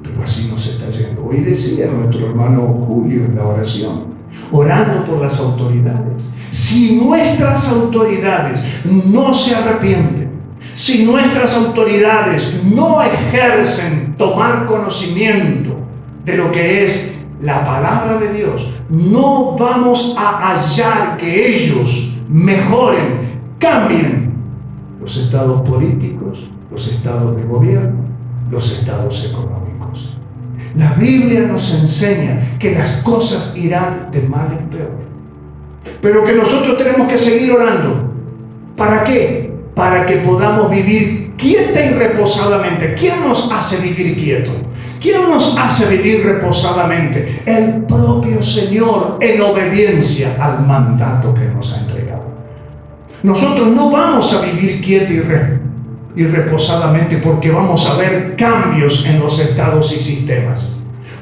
Pero así no se está yendo. Hoy decía nuestro hermano Julio en la oración, orando por las autoridades. Si nuestras autoridades no se arrepienten, si nuestras autoridades no ejercen tomar conocimiento de lo que es la palabra de Dios, no vamos a hallar que ellos mejoren, cambien los estados políticos, los estados de gobierno, los estados económicos. La Biblia nos enseña que las cosas irán de mal en peor, pero que nosotros tenemos que seguir orando. ¿Para qué? Para que podamos vivir quieta y reposadamente. ¿Quién nos hace vivir quieto? ¿Quién nos hace vivir reposadamente? El propio Señor, en obediencia al mandato que nos ha entregado. Nosotros no vamos a vivir quieto y reposadamente porque vamos a ver cambios en los estados y sistemas.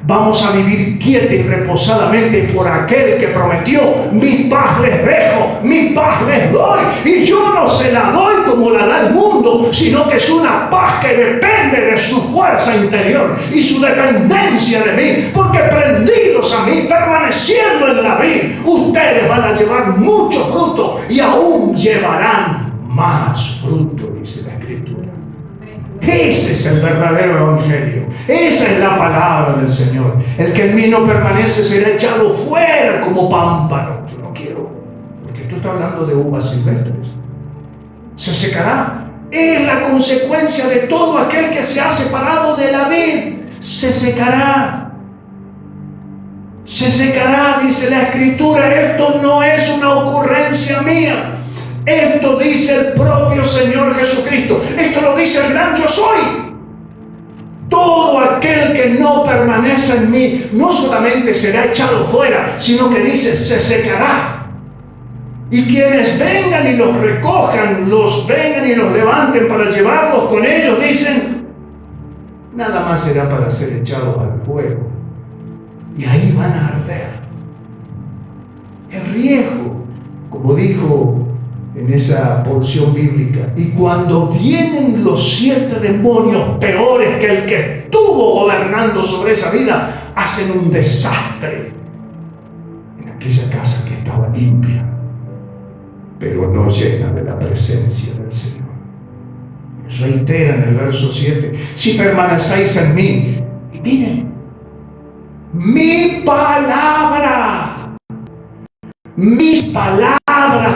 Vamos a vivir quieta y reposadamente por aquel que prometió: mi paz les dejo, mi paz les doy. Y yo no se la doy como la da el mundo, sino que es una paz que depende de su fuerza interior y su dependencia de mí. Porque prendidos a mí, permaneciendo en la vid, ustedes van a llevar mucho fruto y aún llevarán más fruto, dice la Escritura. Ese es el verdadero evangelio. Esa es la palabra del Señor. El que en mí no permanece será echado fuera como pámpano. Yo no quiero, porque esto está hablando de uvas silvestres. Se secará. Es la consecuencia de todo aquel que se ha separado de la vid. Se secará. Se secará, dice la Escritura. Esto no es una ocurrencia mía. Esto dice el propio Señor Jesucristo. Esto lo dice el gran yo soy. Todo aquel que no permanece en mí no solamente será echado fuera, sino que dice se secará. Y quienes vengan y los recojan, los vengan y los levanten para llevarlos con ellos, dicen, nada más será para ser echados al fuego. Y ahí van a arder. El riesgo, como dijo en esa porción bíblica, y cuando vienen los 7 demonios peores que el que estuvo gobernando sobre esa vida, hacen un desastre en aquella casa que estaba limpia, pero no llena de la presencia del Señor. Reitera en el verso 7, si permanecéis en mí, y miren, mi palabra, mis palabras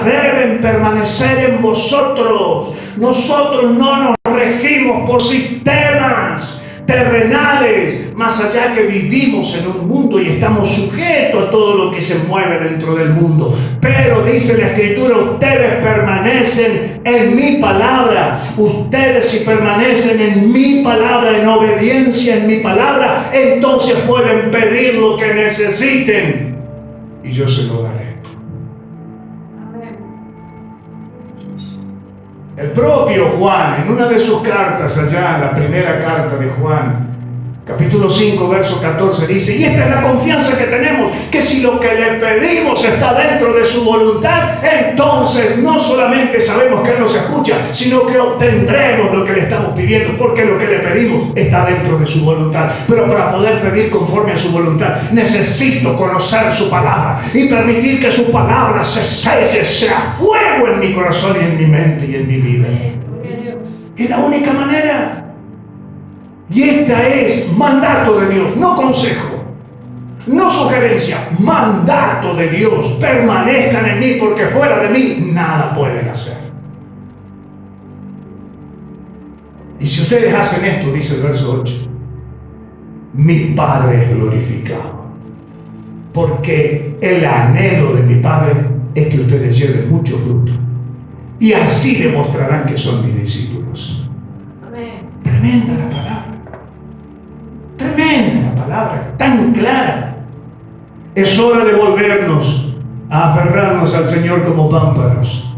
deben permanecer en vosotros. Nosotros no nos regimos por sistemas terrenales, más allá que vivimos en un mundo y estamos sujetos a todo lo que se mueve dentro del mundo. Pero dice la Escritura, ustedes permanecen en mi palabra. Ustedes si permanecen en mi palabra, en obediencia en mi palabra, entonces pueden pedir lo que necesiten y yo se lo daré. El propio Juan, en una de sus cartas allá, la primera carta de Juan, capítulo 5, verso 14, dice, y esta es la confianza que tenemos, que si lo que le pedimos está dentro de su voluntad, entonces no solamente sabemos que Él nos escucha, sino que obtendremos lo que le estamos pidiendo, porque lo que le pedimos está dentro de su voluntad. Pero para poder pedir conforme a su voluntad, necesito conocer su palabra y permitir que su palabra se selle, sea fuego en mi corazón y en mi mente y en mi vida. Es la única manera. Y esta es mandato de Dios, no consejo, no sugerencia, mandato de Dios. Permanezcan en mí, porque fuera de mí nada pueden hacer. Y si ustedes hacen esto, dice el verso 8, mi Padre es glorificado. Porque el anhelo de mi Padre es que ustedes lleven mucho fruto. Y así demostrarán que son mis discípulos. Amén. Tremenda la palabra. Tremenda la palabra, tan clara. Es hora de volvernos a aferrarnos al Señor como pámpanos,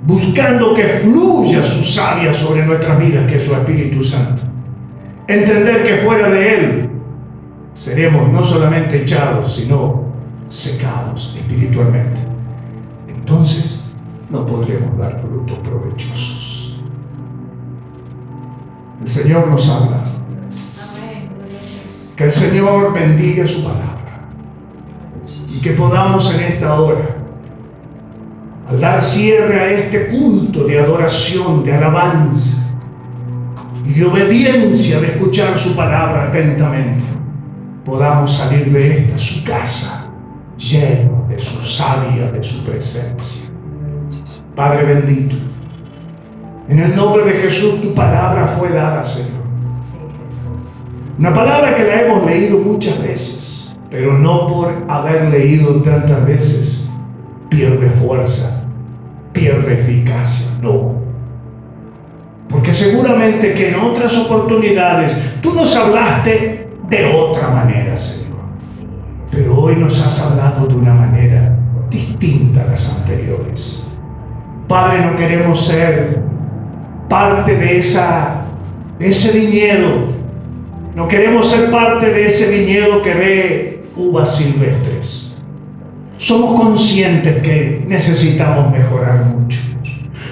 buscando que fluya su savia sobre nuestras vidas, que es su Espíritu Santo. Entender que fuera de Él seremos no solamente echados, sino secados espiritualmente. Entonces no podremos dar frutos provechosos. El Señor nos habla. Que el Señor bendiga su palabra y que podamos en esta hora, al dar cierre a este culto de adoración, de alabanza y de obediencia, de escuchar su palabra atentamente, podamos salir de esta, su casa, lleno de su savia, de su presencia. Padre bendito, en el nombre de Jesús, tu palabra fue dada, Señor. Una palabra que la hemos leído muchas veces, pero no por haber leído tantas veces pierde fuerza, pierde eficacia, no. Porque seguramente que en otras oportunidades tú nos hablaste de otra manera, Señor. Pero hoy nos has hablado de una manera distinta a las anteriores. Padre, no queremos ser parte de ese viñedo. No queremos ser parte de ese viñedo que ve uvas silvestres. Somos conscientes que necesitamos mejorar mucho.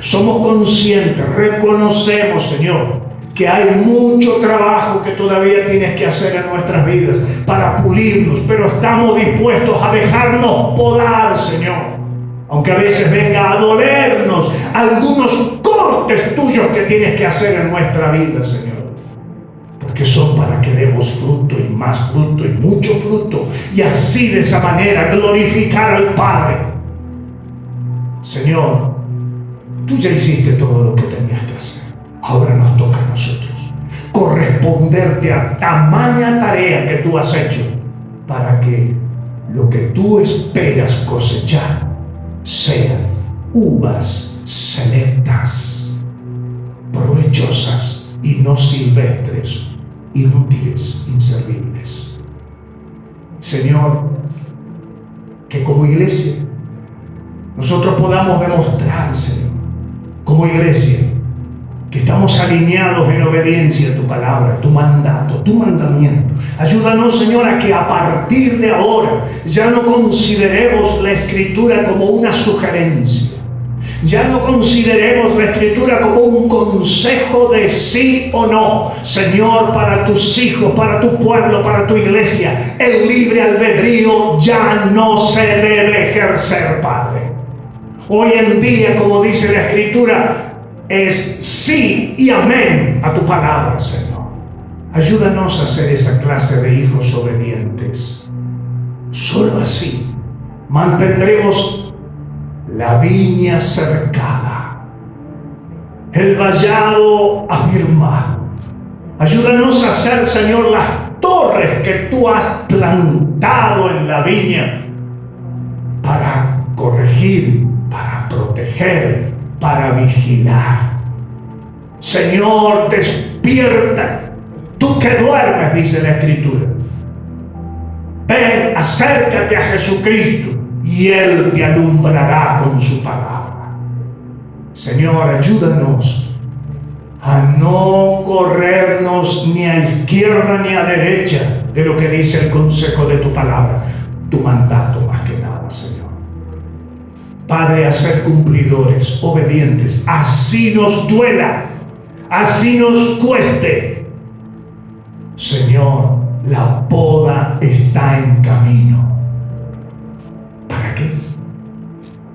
Somos conscientes, reconocemos, Señor, que hay mucho trabajo que todavía tienes que hacer en nuestras vidas para pulirnos, pero estamos dispuestos a dejarnos podar, Señor. Aunque a veces venga a dolernos algunos cortes tuyos que tienes que hacer en nuestra vida, Señor. Que son para que demos fruto y más fruto y mucho fruto, y así de esa manera glorificar al Padre. Señor, tú ya hiciste todo lo que tenías que hacer. Ahora nos toca a nosotros corresponderte a tamaña tarea que tú has hecho, para que lo que tú esperas cosechar sean uvas selectas, provechosas y no silvestres, inútiles, inservibles. Señor, que como iglesia nosotros podamos demostrar, Señor, como iglesia, que estamos alineados en obediencia a tu palabra, tu mandato, tu mandamiento. Ayúdanos, Señor, a que a partir de ahora ya no consideremos la Escritura como una sugerencia. Ya no consideremos la Escritura como un consejo de sí o no. Señor, para tus hijos, para tu pueblo, para tu iglesia, el libre albedrío ya no se debe ejercer, Padre. Hoy en día, como dice la Escritura, es sí y amén a tu palabra, Señor. Ayúdanos a ser esa clase de hijos obedientes. Solo así mantendremos la viña cercada, el vallado afirmado. Ayúdanos a ser, Señor, las torres que tú has plantado en la viña para corregir, para proteger, para vigilar. Señor, despierta, tú que duermes, dice la Escritura. Ven, acércate a Jesucristo y Él te alumbrará con su palabra. Señor, ayúdanos a no corrernos ni a izquierda ni a derecha de lo que dice el consejo de tu palabra, tu mandato más que nada, Señor. Padre, a ser cumplidores, obedientes, así nos duela, así nos cueste. Señor, la poda está en camino. ¿Para qué?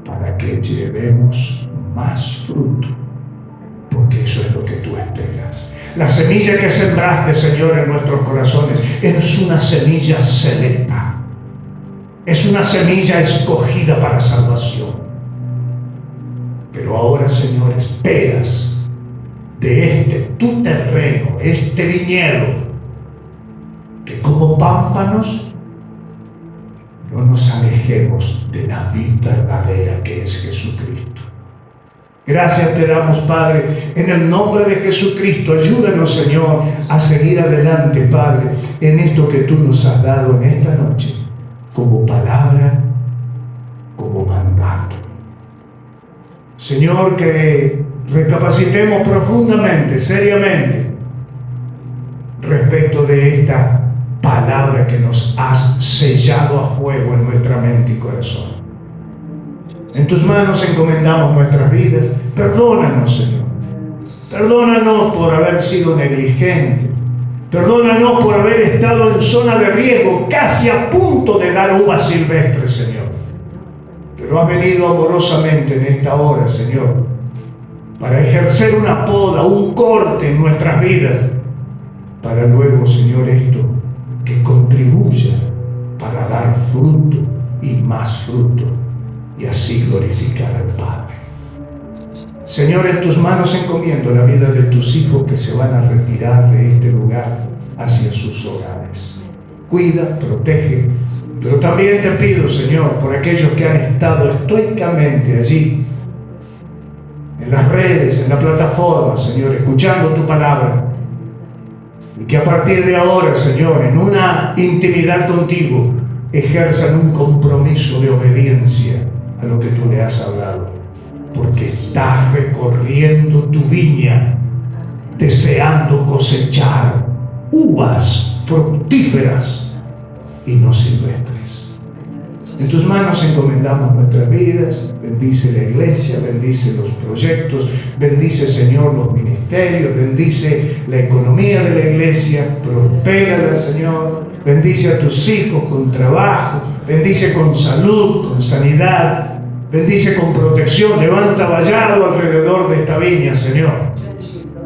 Para que llevemos más fruto. Porque porque eso es lo que tú esperas. La semilla que sembraste, Señor, en nuestros corazones es una semilla selecta. Es una semilla escogida para salvación. Pero ahora, Señor, esperas de tu terreno, este viñedo, que como pámpanos no nos alejemos de la vid verdadera que es Jesucristo. Gracias te damos, Padre, en el nombre de Jesucristo. Ayúdanos, Señor, a seguir adelante, Padre, en esto que tú nos has dado en esta noche, como palabra, como mandato. Señor, que recapacitemos profundamente, seriamente, respecto de esta palabra que nos has sellado a fuego en nuestra mente y corazón. En tus manos encomendamos nuestras vidas. Perdónanos, Señor. Perdónanos por haber sido negligentes. Perdónanos por haber estado en zona de riesgo, casi a punto de dar uvas silvestres, Señor. Pero has venido amorosamente en esta hora, Señor, para ejercer una poda, un corte en nuestras vidas, para luego, Señor, esto que contribuya para dar fruto y más fruto, y así glorificar al Padre. Señor, en tus manos encomiendo la vida de tus hijos que se van a retirar de este lugar hacia sus hogares. Cuida, protege, pero también te pido, Señor, por aquellos que han estado estoicamente allí, en las redes, en la plataforma, Señor, escuchando tu palabra, y que a partir de ahora, Señor, en una intimidad contigo, ejerzan un compromiso de obediencia a lo que tú le has hablado, porque estás recorriendo tu viña, deseando cosechar uvas fructíferas y no silvestres. En tus manos encomendamos nuestras vidas. Bendice la iglesia, bendice los proyectos, bendice, Señor, los ministerios, bendice la economía de la iglesia, prospérala, Señor. Bendice a tus hijos con trabajo, bendice con salud, con sanidad, bendice con protección. Levanta vallado alrededor de esta viña, Señor.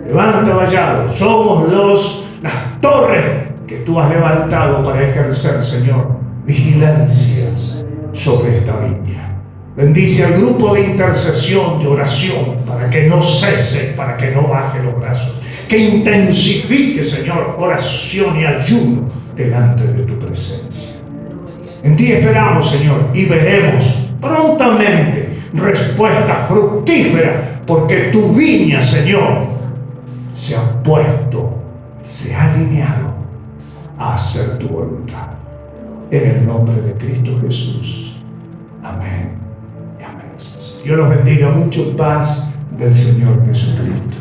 Levanta vallado. Somos las torres que tú has levantado para ejercer, Señor, vigilancia sobre esta viña. Bendice al grupo de intercesión, de oración, para que no cese, para que no baje los brazos. Que intensifique, Señor, oración y ayuno delante de tu presencia. En ti esperamos, Señor, y veremos prontamente respuesta fructífera, porque tu viña, Señor, se ha puesto, se ha alineado a hacer tu voluntad. En el nombre de Cristo Jesús. Amén y amén. Dios los bendiga. Mucho paz del Señor Jesucristo.